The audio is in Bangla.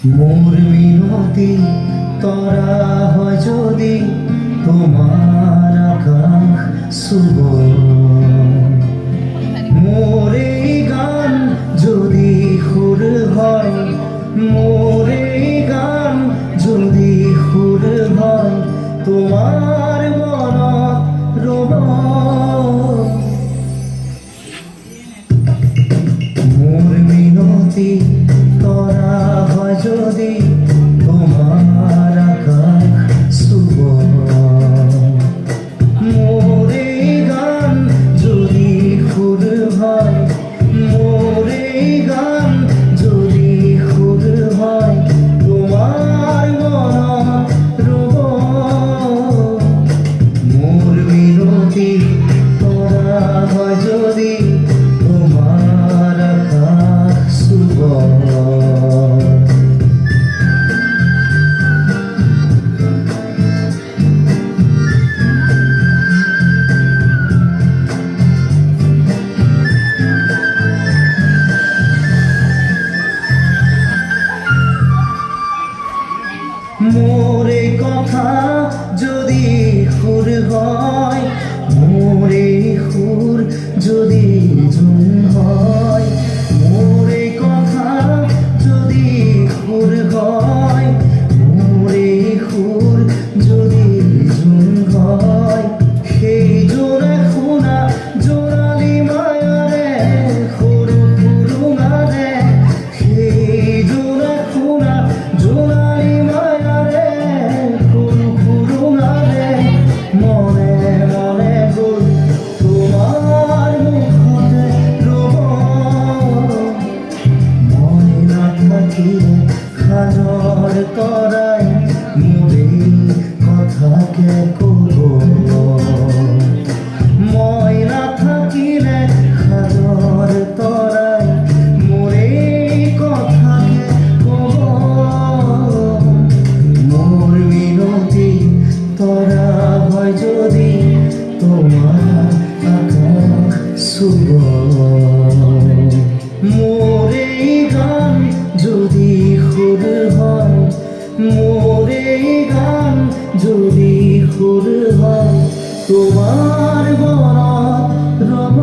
মোর মিনতি তরা হয় যদি তোমার আকাশ শুভ, মোর এই গান যদি সুর হয়, মোর এই গান যদি সুর হয়, তোমার মনত রব। মোর মিনতি তরা হয় যদি তোমার আকাশ শুভ, মোর এই গান যদি সুর হয়, মোর এই গান যদি সুর হয়, তোমার মনত রব। মোর মিনতি তরা হয় যদি তোমার আকাশ শুভ। মোরে কথা যদি সুর হয়, মোরে সুর যদি জুন হয়, মোরে কথা যদি সুর হয়, মোরে সুর যদি জুন হয়, সেই জোড়া শুনা জোড়ালি মায়ারে সৰু সুৰুঙা রে, সেই জোড়া শুনা জোড়ালি মায়ারে সৰু সুৰুঙা রে, মনে মনে গৈ তোমার মুখতে ৰব। মই নাথাকিলে সাজৰ তৰাই মোৰে কথাকে ক'ব, মই নাথাকিলে সাজৰ তৰাই মোৰে কথাকে ক'ব। মোর মিনতি তরা হয় যদি তোমার আকাশ শুভ, মোর এই গান যদি সুর হয়, মোর এই গান যদি সুর হয়, তোমার মনত রব।